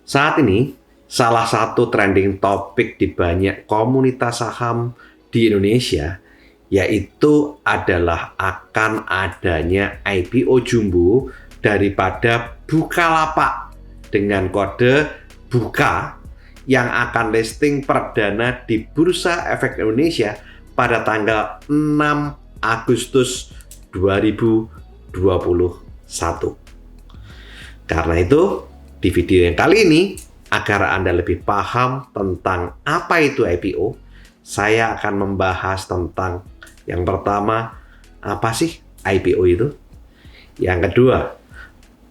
Saat ini, salah satu trending topik di banyak komunitas saham di Indonesia yaitu adalah akan adanya IPO jumbo daripada Bukalapak dengan kode BUKA yang akan listing perdana di Bursa Efek Indonesia pada tanggal 6 Agustus 2021. Karena itu, di video yang kali ini, agar Anda lebih paham tentang apa itu IPO, saya akan membahas tentang yang pertama, apa sih IPO itu? Yang kedua,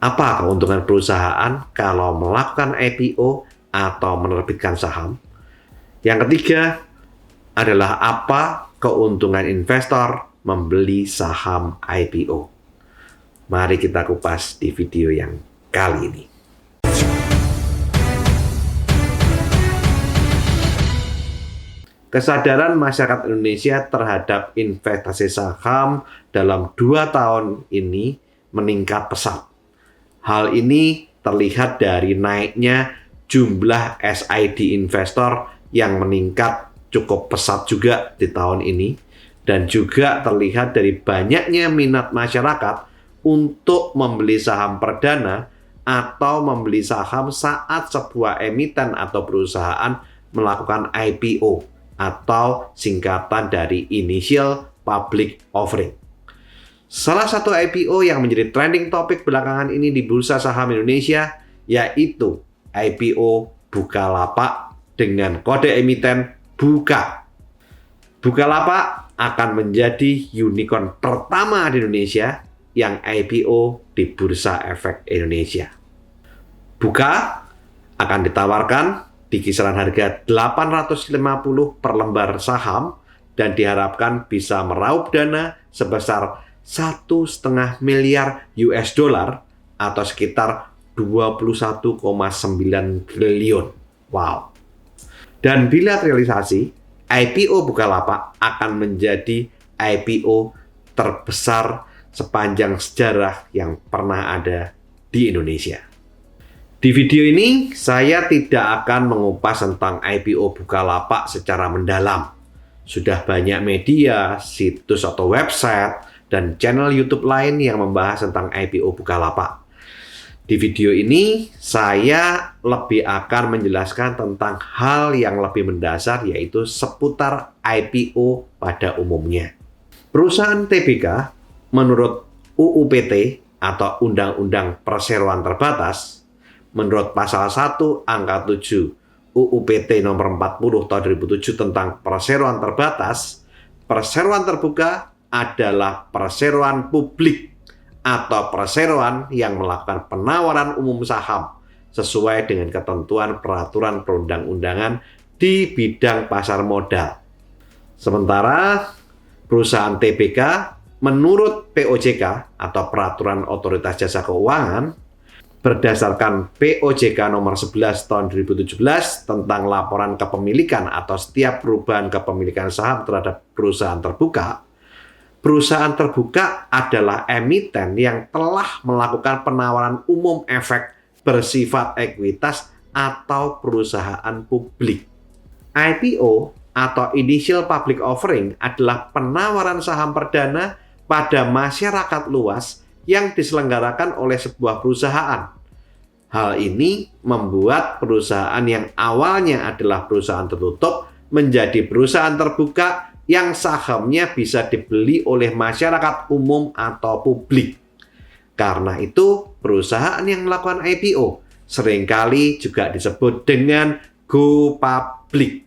apa keuntungan perusahaan kalau melakukan IPO atau menerbitkan saham? Yang ketiga adalah apa keuntungan investor membeli saham IPO? Mari kita kupas di video yang kali ini. Kesadaran masyarakat Indonesia terhadap investasi saham dalam 2 tahun ini meningkat pesat. Hal ini terlihat dari naiknya jumlah SID investor yang meningkat cukup pesat juga di tahun ini, dan juga terlihat dari banyaknya minat masyarakat untuk membeli saham perdana atau membeli saham saat sebuah emiten atau perusahaan melakukan IPO atau singkatan dari Initial Public Offering. Salah satu IPO yang menjadi trending topik belakangan ini di Bursa Saham Indonesia yaitu IPO Bukalapak dengan kode emiten BUKA. Bukalapak akan menjadi unicorn pertama di Indonesia yang IPO di Bursa Efek Indonesia. BUKA akan ditawarkan di kisaran harga 850 per lembar saham dan diharapkan bisa meraup dana sebesar 1,5 miliar US dollar atau sekitar 21,9 triliun. Wow. Dan bila realisasi, IPO Bukalapak akan menjadi IPO terbesar sepanjang sejarah yang pernah ada di Indonesia. Di video ini, saya tidak akan mengupas tentang IPO Bukalapak secara mendalam. Sudah banyak media, situs atau website, dan channel YouTube lain yang membahas tentang IPO Bukalapak. Di video ini, saya lebih akan menjelaskan tentang hal yang lebih mendasar, yaitu seputar IPO pada umumnya. Perusahaan TBK, menurut UU PT atau Undang-Undang Perseroan Terbatas, menurut pasal 1 angka 7 UU PT nomor 40 tahun 2007 tentang perseroan terbatas, perseroan terbuka adalah perseroan publik atau perseroan yang melakukan penawaran umum saham sesuai dengan ketentuan peraturan perundang-undangan di bidang pasar modal. Sementara perusahaan TBK menurut POJK atau Peraturan Otoritas Jasa Keuangan berdasarkan POJK nomor 11 tahun 2017 tentang laporan kepemilikan atau setiap perubahan kepemilikan saham terhadap perusahaan terbuka. Perusahaan terbuka adalah emiten yang telah melakukan penawaran umum efek bersifat ekuitas atau perusahaan publik. IPO atau Initial Public Offering adalah penawaran saham perdana pada masyarakat luas yang diselenggarakan oleh sebuah perusahaan. Hal ini membuat perusahaan yang awalnya adalah perusahaan tertutup menjadi perusahaan terbuka yang sahamnya bisa dibeli oleh masyarakat umum atau publik. Karena itu, perusahaan yang melakukan IPO seringkali juga disebut dengan go public.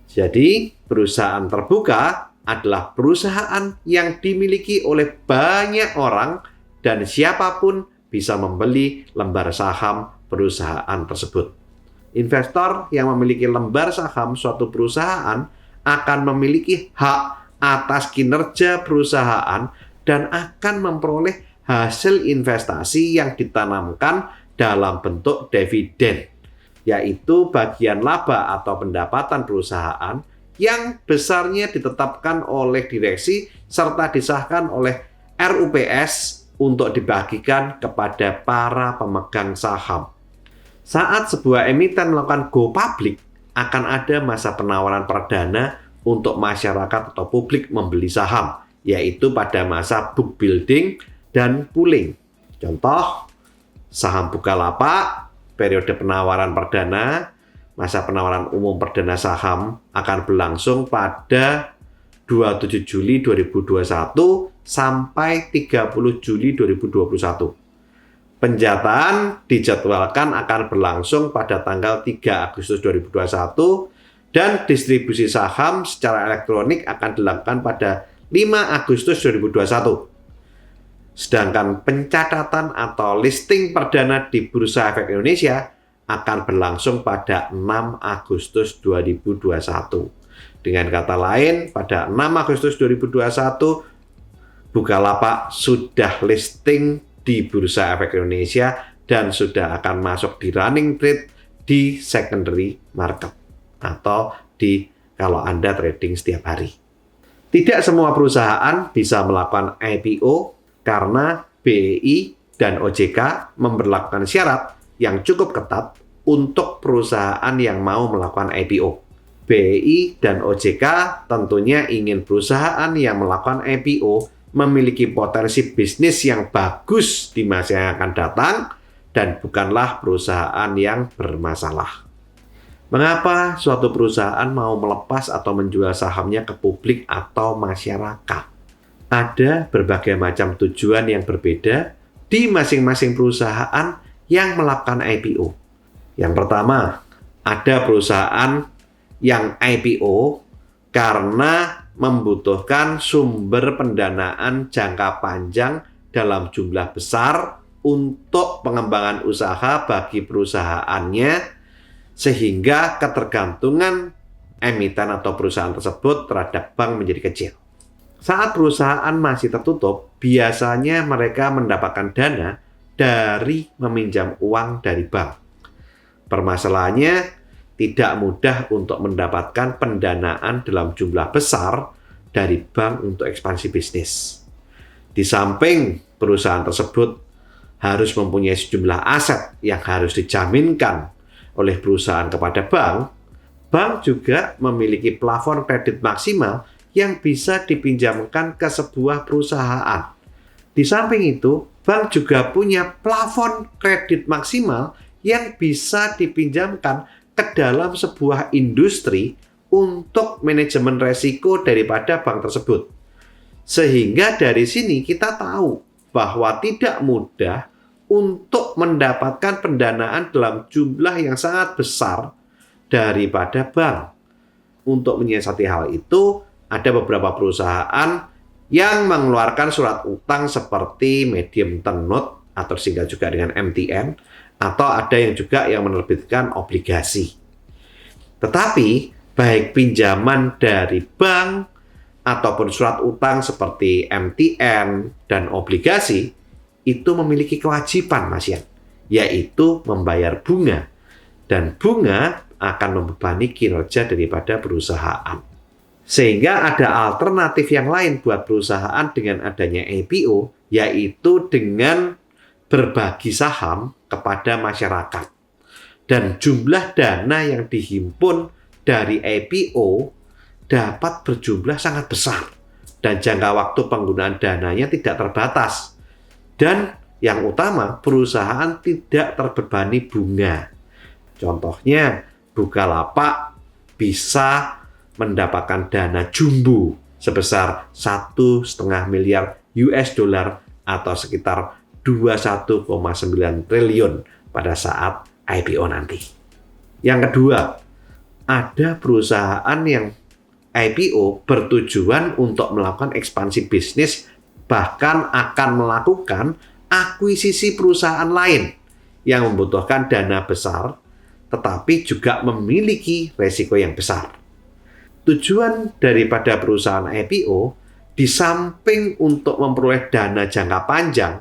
Jadi, perusahaan terbuka adalah perusahaan yang dimiliki oleh banyak orang dan siapapun bisa membeli lembar saham perusahaan tersebut. Investor yang memiliki lembar saham suatu perusahaan akan memiliki hak atas kinerja perusahaan dan akan memperoleh hasil investasi yang ditanamkan dalam bentuk dividen, yaitu bagian laba atau pendapatan perusahaan yang besarnya ditetapkan oleh direksi serta disahkan oleh RUPS untuk dibagikan kepada para pemegang saham. Saat sebuah emiten melakukan go public, akan ada masa penawaran perdana untuk masyarakat atau publik membeli saham, yaitu pada masa book building dan pooling. Contoh, saham Bukalapak, periode penawaran perdana, masa penawaran umum perdana saham akan berlangsung pada 27 Juli 2021 sampai 30 Juli 2021. Penjataan dijadwalkan akan berlangsung pada tanggal 3 Agustus 2021 dan distribusi saham secara elektronik akan dilakukan pada 5 Agustus 2021. Sedangkan pencatatan atau listing perdana di Bursa Efek Indonesia akan berlangsung pada 6 Agustus 2021. Dengan kata lain, pada 6 Agustus 2021, Bukalapak sudah listing di Bursa Efek Indonesia dan sudah akan masuk di running trade di secondary market atau di kalau Anda trading setiap hari. Tidak semua perusahaan bisa melakukan IPO karena BEI dan OJK memberlakukan syarat yang cukup ketat untuk perusahaan yang mau melakukan IPO. BEI dan OJK tentunya ingin perusahaan yang melakukan IPO memiliki potensi bisnis yang bagus di masa yang akan datang dan bukanlah perusahaan yang bermasalah. Mengapa suatu perusahaan mau melepas atau menjual sahamnya ke publik atau masyarakat? Ada berbagai macam tujuan yang berbeda di masing-masing perusahaan yang melakukan IPO. Yang pertama, ada perusahaan yang IPO karena membutuhkan sumber pendanaan jangka panjang dalam jumlah besar untuk pengembangan usaha bagi perusahaannya, sehingga ketergantungan emiten atau perusahaan tersebut terhadap bank menjadi kecil. Saat perusahaan masih tertutup, biasanya mereka mendapatkan dana dari meminjam uang dari bank. Permasalahannya, tidak mudah untuk mendapatkan pendanaan dalam jumlah besar dari bank untuk ekspansi bisnis. Di samping perusahaan tersebut harus mempunyai sejumlah aset yang harus dijaminkan oleh perusahaan kepada bank, bank juga memiliki plafon kredit maksimal yang bisa dipinjamkan ke sebuah perusahaan. Di samping itu, bank juga punya plafon kredit maksimal yang bisa dipinjamkan ke dalam sebuah industri untuk manajemen resiko daripada bank tersebut. Sehingga dari sini kita tahu bahwa tidak mudah untuk mendapatkan pendanaan dalam jumlah yang sangat besar daripada bank. Untuk menyiasati hal itu, ada beberapa perusahaan yang mengeluarkan surat utang seperti medium term note atau singkat juga dengan MTN, atau ada yang juga yang menerbitkan obligasi. Tetapi baik pinjaman dari bank ataupun surat utang seperti MTN dan obligasi itu memiliki kewajiban, Mas Yan, yaitu membayar bunga, dan bunga akan membebani kinerja daripada perusahaan. Sehingga ada alternatif yang lain buat perusahaan dengan adanya IPO, yaitu dengan berbagi saham kepada masyarakat. Dan jumlah dana yang dihimpun dari IPO dapat berjumlah sangat besar. Dan jangka waktu penggunaan dananya tidak terbatas. Dan yang utama, perusahaan tidak terbebani bunga. Contohnya, Bukalapak bisa mendapatkan dana jumbo sebesar 1,5 miliar US dollar atau sekitar 21,9 triliun pada saat IPO nanti. Yang kedua, ada perusahaan yang IPO bertujuan untuk melakukan ekspansi bisnis, bahkan akan melakukan akuisisi perusahaan lain yang membutuhkan dana besar, tetapi juga memiliki resiko yang besar. Tujuan daripada perusahaan IPO, di samping untuk memperoleh dana jangka panjang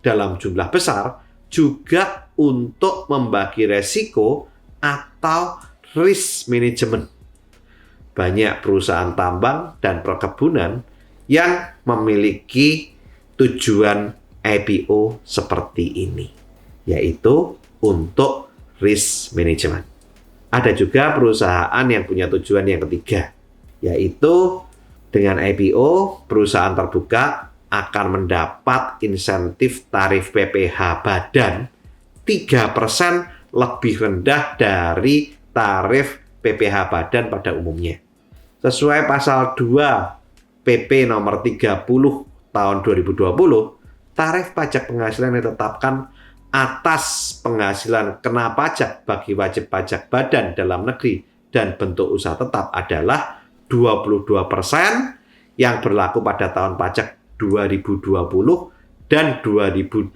dalam jumlah besar, juga untuk membagi resiko atau risk management. Banyak perusahaan tambang dan perkebunan yang memiliki tujuan IPO seperti ini, yaitu untuk risk management. Ada juga perusahaan yang punya tujuan yang ketiga, yaitu dengan IPO, perusahaan terbuka akan mendapat insentif tarif PPh badan 3% lebih rendah dari tarif PPh badan pada umumnya. Sesuai pasal 2 PP nomor 30 tahun 2020, tarif pajak penghasilan yang ditetapkan atas penghasilan kena pajak bagi wajib pajak badan dalam negeri dan bentuk usaha tetap adalah 22% yang berlaku pada tahun pajak 2020 dan 2021,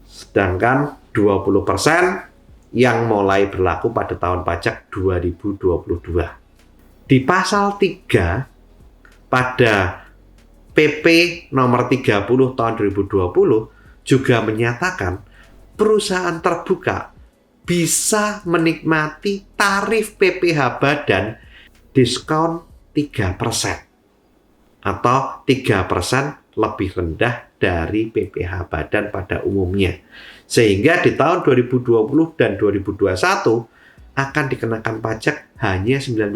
sedangkan 20% yang mulai berlaku pada tahun pajak 2022. Di pasal 3 pada PP nomor 30 tahun 2020 juga menyatakan perusahaan terbuka bisa menikmati tarif PPh badan diskon 3% atau 3% lebih rendah dari PPh badan pada umumnya. Sehingga di tahun 2020 dan 2021 akan dikenakan pajak hanya 19%.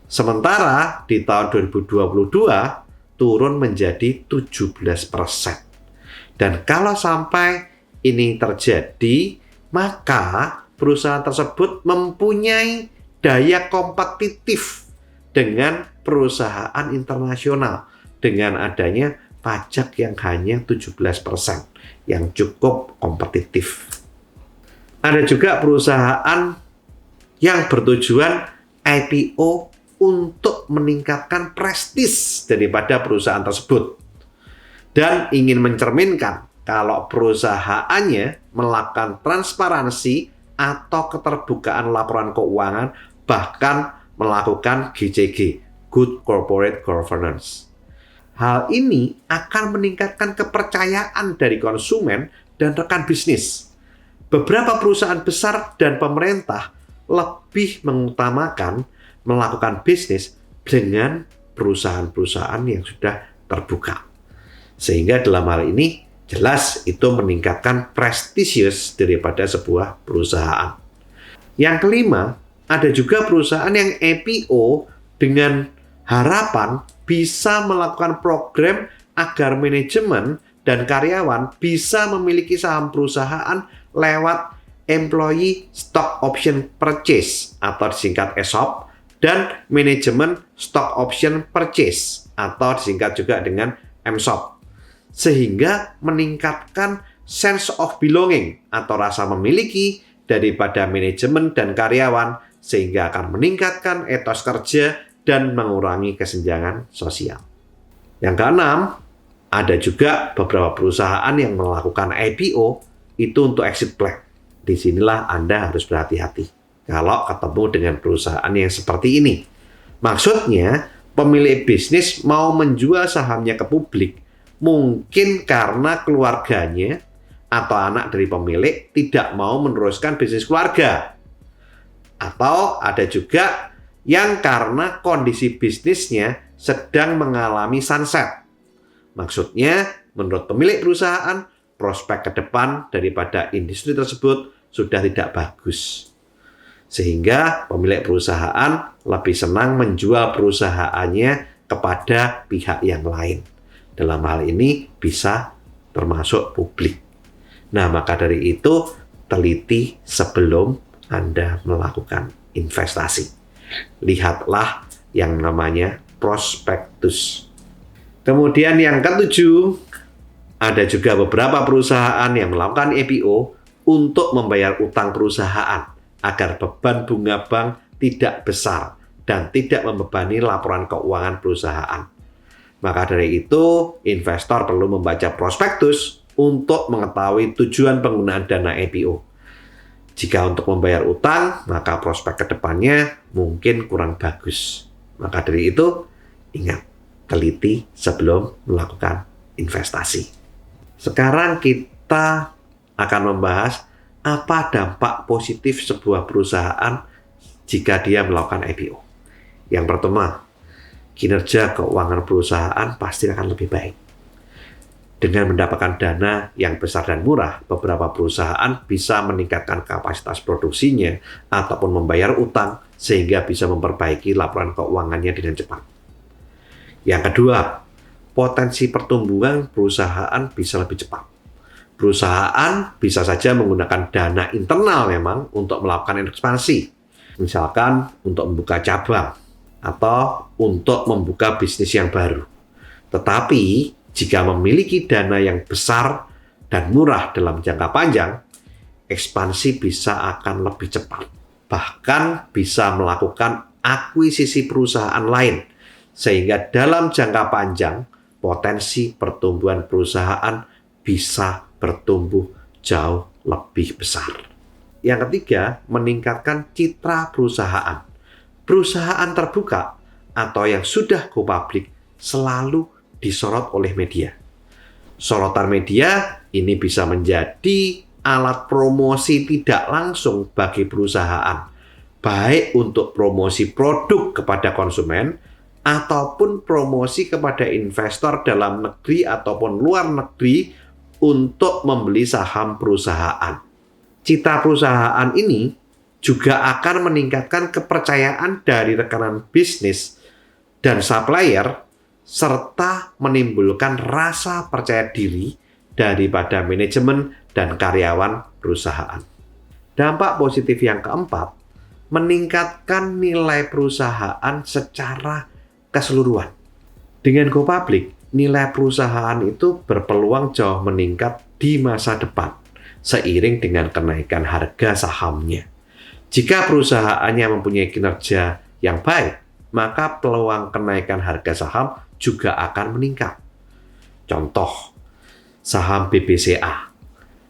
Sementara di tahun 2022 turun menjadi 17%. Dan kalau sampai ini terjadi, maka perusahaan tersebut mempunyai daya kompetitif dengan perusahaan internasional dengan adanya pajak yang hanya 17% yang cukup kompetitif. Ada juga perusahaan yang bertujuan IPO untuk meningkatkan prestis daripada perusahaan tersebut dan ingin mencerminkan kalau perusahaannya melakukan transparansi atau keterbukaan laporan keuangan, bahkan melakukan GCG, Good Corporate Governance. Hal ini akan meningkatkan kepercayaan dari konsumen dan rekan bisnis. Beberapa perusahaan besar dan pemerintah lebih mengutamakan melakukan bisnis dengan perusahaan-perusahaan yang sudah terbuka. Sehingga dalam hal ini jelas itu meningkatkan prestisius daripada sebuah perusahaan. Yang kelima, ada juga perusahaan yang IPO dengan harapan bisa melakukan program agar manajemen dan karyawan bisa memiliki saham perusahaan lewat Employee Stock Option Purchase atau disingkat ESOP dan Management Stock Option Purchase atau disingkat juga dengan MSOP, sehingga meningkatkan sense of belonging atau rasa memiliki daripada manajemen dan karyawan, sehingga akan meningkatkan etos kerja dan mengurangi kesenjangan sosial. Yang keenam, ada juga beberapa perusahaan yang melakukan IPO itu untuk exit plan. Disinilah Anda harus berhati-hati kalau ketemu dengan perusahaan yang seperti ini. Maksudnya, pemilik bisnis mau menjual sahamnya ke publik, mungkin karena keluarganya atau anak dari pemilik tidak mau meneruskan bisnis keluarga. Atau ada juga yang karena kondisi bisnisnya sedang mengalami sunset. Maksudnya, menurut pemilik perusahaan, prospek ke depan daripada industri tersebut sudah tidak bagus. Sehingga pemilik perusahaan lebih senang menjual perusahaannya kepada pihak yang lain. Dalam hal ini bisa termasuk publik. Nah, maka dari itu teliti sebelum Anda melakukan investasi. Lihatlah yang namanya prospektus. Kemudian yang ketujuh, ada juga beberapa perusahaan yang melakukan IPO untuk membayar utang perusahaan agar beban bunga bank tidak besar dan tidak membebani laporan keuangan perusahaan. Maka dari itu, investor perlu membaca prospektus untuk mengetahui tujuan penggunaan dana IPO. Jika untuk membayar utang, maka prospek ke depannya mungkin kurang bagus. Maka dari itu, ingat, teliti sebelum melakukan investasi. Sekarang kita akan membahas apa dampak positif sebuah perusahaan jika dia melakukan IPO. Yang pertama, kinerja keuangan perusahaan pasti akan lebih baik. Dengan mendapatkan dana yang besar dan murah, beberapa perusahaan bisa meningkatkan kapasitas produksinya ataupun membayar utang sehingga bisa memperbaiki laporan keuangannya dengan cepat. Yang kedua, potensi pertumbuhan perusahaan bisa lebih cepat. Perusahaan bisa saja menggunakan dana internal memang untuk melakukan ekspansi, misalkan untuk membuka cabang atau untuk membuka bisnis yang baru. Tetapi jika memiliki dana yang besar dan murah dalam jangka panjang, ekspansi bisa akan lebih cepat. Bahkan bisa melakukan akuisisi perusahaan lain, sehingga dalam jangka panjang, potensi pertumbuhan perusahaan bisa bertumbuh jauh lebih besar. Yang ketiga, meningkatkan citra perusahaan. Perusahaan terbuka atau yang sudah go public selalu disorot oleh media. Sorotan media ini bisa menjadi alat promosi tidak langsung bagi perusahaan, baik untuk promosi produk kepada konsumen ataupun promosi kepada investor dalam negeri ataupun luar negeri untuk membeli saham perusahaan. Citra perusahaan ini juga akan meningkatkan kepercayaan dari rekanan bisnis dan supplier serta menimbulkan rasa percaya diri daripada manajemen dan karyawan perusahaan. Dampak positif yang keempat, meningkatkan nilai perusahaan secara keseluruhan. Dengan go public, nilai perusahaan itu berpeluang jauh meningkat di masa depan, seiring dengan kenaikan harga sahamnya. Jika perusahaannya mempunyai kinerja yang baik, maka peluang kenaikan harga saham juga akan meningkat. Contoh, saham BBCA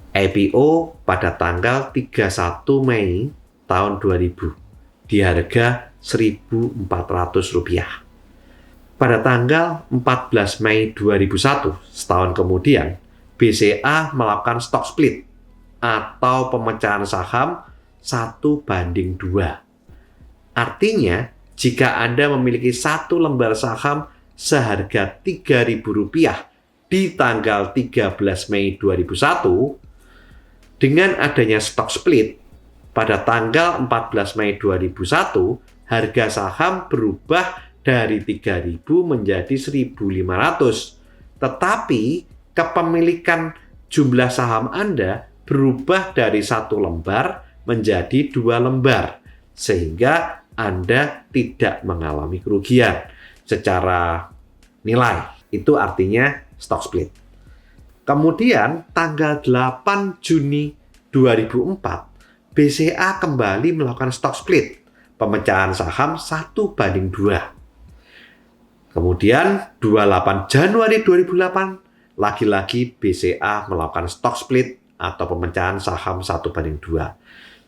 IPO pada tanggal 31 Mei tahun 2000 di harga Rp1.400. Pada tanggal 14 Mei 2001, setahun kemudian, BCA melakukan stock split atau pemecahan saham 1:2. Artinya, jika Anda memiliki satu lembar saham seharga Rp3.000 di tanggal 13 Mei 2001, dengan adanya stock split pada tanggal 14 Mei 2001, harga saham berubah dari Rp3.000 menjadi Rp1.500. Tetapi kepemilikan jumlah saham Anda berubah dari satu lembar menjadi 2 lembar, sehingga Anda tidak mengalami kerugian secara nilai. Itu artinya stock split. Kemudian tanggal 8 Juni 2004, BCA kembali melakukan stock split, pemecahan saham 1:2. Kemudian 28 Januari 2008, lagi-lagi BCA melakukan stock split atau pemecahan saham 1:2.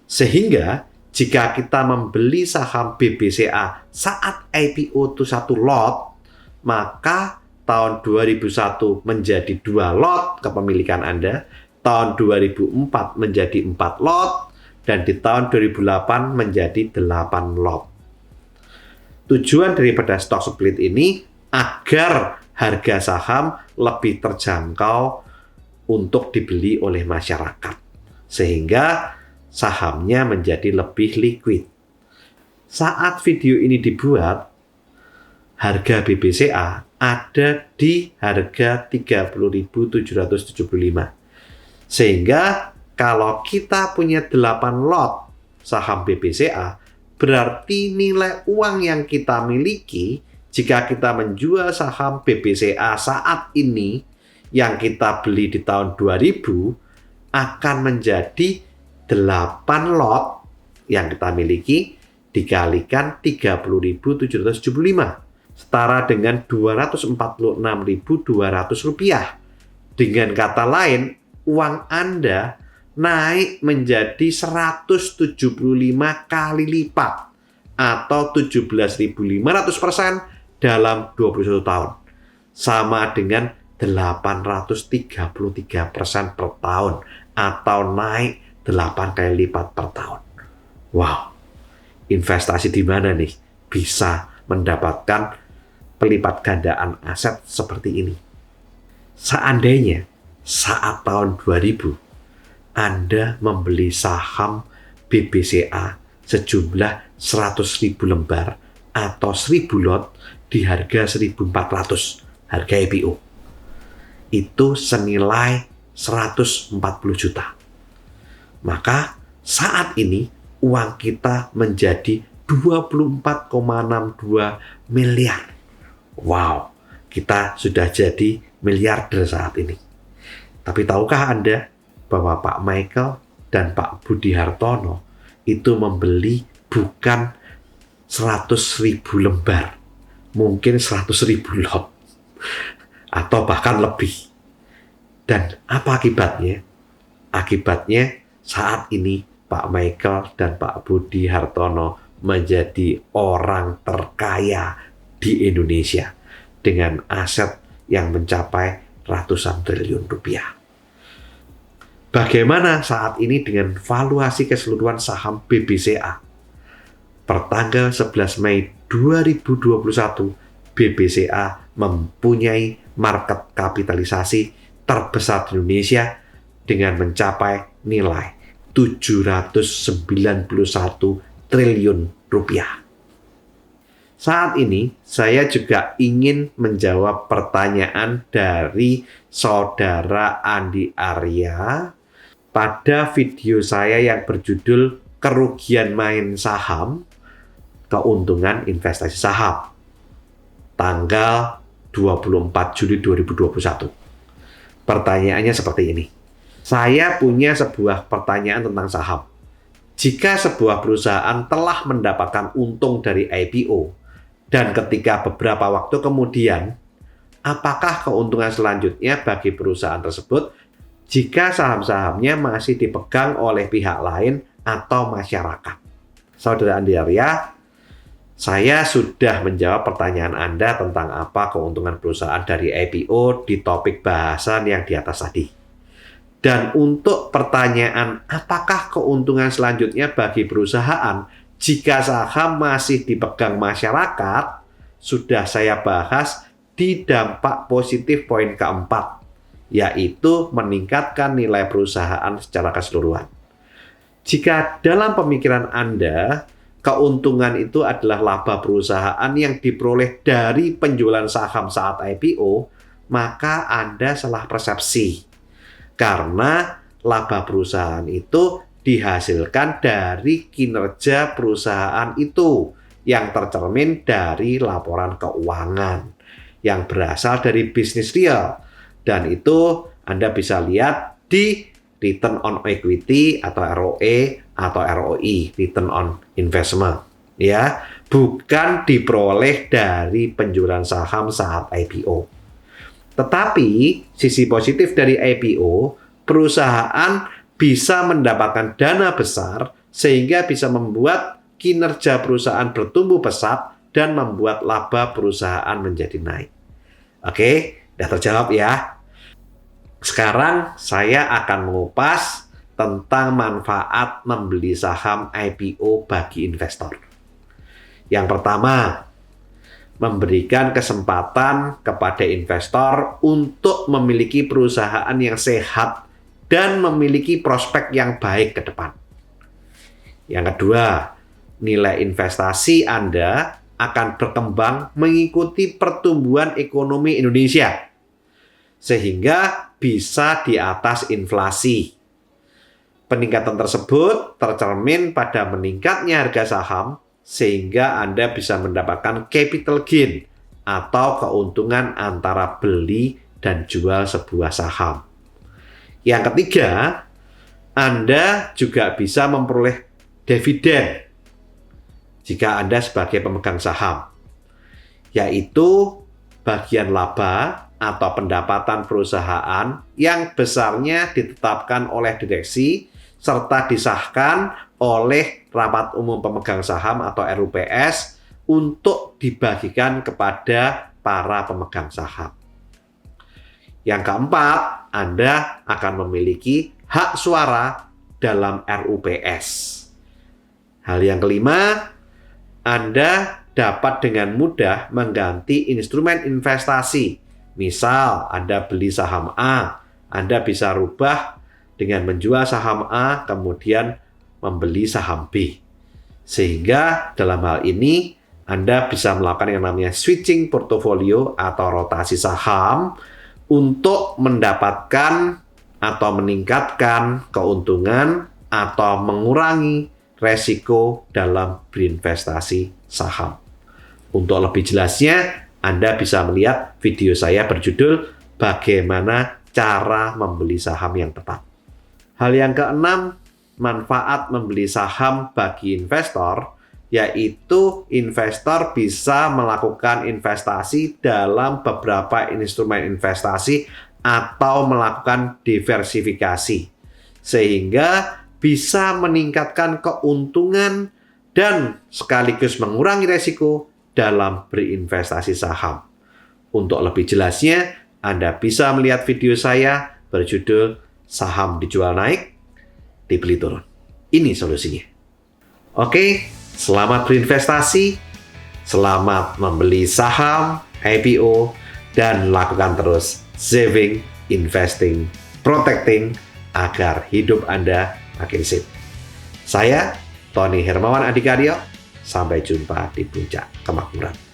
Sehingga jika kita membeli saham BBCA saat IPO itu 1 lot, maka tahun 2001 menjadi 2 lot kepemilikan Anda, tahun 2004 menjadi 4 lot, dan di tahun 2008 menjadi 8 lot. Tujuan daripada stock split ini agar harga saham lebih terjangkau untuk dibeli oleh masyarakat, sehingga sahamnya menjadi lebih liquid. Saat video ini dibuat, harga BBCA ada di harga 30.775. Sehingga kalau kita punya 8 lot saham BBCA, berarti nilai uang yang kita miliki jika kita menjual saham BBCA saat ini yang kita beli di tahun 2000 akan menjadi 8 lot yang kita miliki dikalikan 30.775, setara dengan Rp246.200. Dengan kata lain, uang Anda naik menjadi 175 kali lipat atau 17.500% dalam 21 tahun. Sama dengan 833% per tahun atau naik 8 kali lipat per tahun. Wow, investasi di mana nih bisa mendapatkan pelipat gandaan aset seperti ini? Seandainya saat tahun 2000 Anda membeli saham BBCA sejumlah 100.000 lembar atau 1.000 lot di harga 1.400 harga IPO. Itu senilai 140 juta. Maka saat ini uang kita menjadi 24,62 miliar. Wow, kita sudah jadi miliarder saat ini. Tapi tahukah Anda bahwa Pak Michael dan Pak Budi Hartono itu membeli bukan 100.000 lembar, mungkin 100.000 lot, atau bahkan lebih. Dan apa akibatnya? Akibatnya saat ini Pak Michael dan Pak Budi Hartono menjadi orang terkaya di Indonesia dengan aset yang mencapai ratusan triliun rupiah. Bagaimana saat ini dengan valuasi keseluruhan saham BBCA? Pertanggal 11 Mei 2021, BBCA mempunyai market kapitalisasi terbesar di Indonesia dengan mencapai nilai 791 triliun rupiah. Saat ini, saya juga ingin menjawab pertanyaan dari Saudara Andi Arya pada video saya yang berjudul Kerugian Main Saham, Keuntungan Investasi Saham, tanggal 24 Juli 2021. Pertanyaannya seperti ini. Saya punya sebuah pertanyaan tentang saham. Jika sebuah perusahaan telah mendapatkan untung dari IPO, dan ketika beberapa waktu kemudian, apakah keuntungan selanjutnya bagi perusahaan tersebut jika saham-sahamnya masih dipegang oleh pihak lain atau masyarakat? Saudara Andi Arya, saya sudah menjawab pertanyaan Anda tentang apa keuntungan perusahaan dari IPO di topik bahasan yang di atas tadi. Dan untuk pertanyaan apakah keuntungan selanjutnya bagi perusahaan jika saham masih dipegang masyarakat, sudah saya bahas di dampak positif poin keempat, yaitu meningkatkan nilai perusahaan secara keseluruhan. Jika dalam pemikiran Anda, keuntungan itu adalah laba perusahaan yang diperoleh dari penjualan saham saat IPO, maka Anda salah persepsi. Karena laba perusahaan itu dihasilkan dari kinerja perusahaan itu yang tercermin dari laporan keuangan yang berasal dari bisnis real. Dan itu Anda bisa lihat di return on equity atau ROE atau ROI, return on investment, ya, bukan diperoleh dari penjualan saham saat IPO. Tetapi sisi positif dari IPO, perusahaan bisa mendapatkan dana besar sehingga bisa membuat kinerja perusahaan bertumbuh pesat dan membuat laba perusahaan menjadi naik. Oke, sudah terjawab ya. Sekarang saya akan mengupas tentang manfaat membeli saham IPO bagi investor. Yang pertama, memberikan kesempatan kepada investor untuk memiliki perusahaan yang sehat dan memiliki prospek yang baik ke depan. Yang kedua, nilai investasi Anda akan berkembang mengikuti pertumbuhan ekonomi Indonesia, sehingga bisa di atas inflasi. Peningkatan tersebut tercermin pada meningkatnya harga saham, sehingga Anda bisa mendapatkan capital gain atau keuntungan antara beli dan jual sebuah saham. Yang ketiga, Anda juga bisa memperoleh dividen jika Anda sebagai pemegang saham, yaitu bagian laba atau pendapatan perusahaan yang besarnya ditetapkan oleh direksi serta disahkan oleh Rapat Umum Pemegang Saham atau RUPS untuk dibagikan kepada para pemegang saham. Yang keempat, Anda akan memiliki hak suara dalam RUPS. Hal yang kelima, Anda dapat dengan mudah mengganti instrumen investasi Misal Anda beli saham A, Anda bisa rubah dengan menjual saham A, kemudian membeli saham B. Sehingga dalam hal ini Anda bisa melakukan yang namanya switching portofolio atau rotasi saham untuk mendapatkan atau meningkatkan keuntungan atau mengurangi resiko dalam berinvestasi saham. Untuk lebih jelasnya, Anda bisa melihat video saya berjudul Bagaimana Cara Membeli Saham yang Tepat. Hal yang keenam, manfaat membeli saham bagi investor, yaitu investor bisa melakukan investasi dalam beberapa instrumen investasi atau melakukan diversifikasi, sehingga bisa meningkatkan keuntungan dan sekaligus mengurangi resiko dalam berinvestasi saham. Untuk lebih jelasnya, Anda bisa melihat video saya berjudul Saham Dijual Naik, Dibeli Turun. Ini solusinya. Oke, selamat berinvestasi, selamat membeli saham, IPO, dan lakukan terus saving, investing, protecting agar hidup Anda makin sip. Saya, Tony Hermawan Adikaryo, sampai jumpa di Puncak Kemakmuran.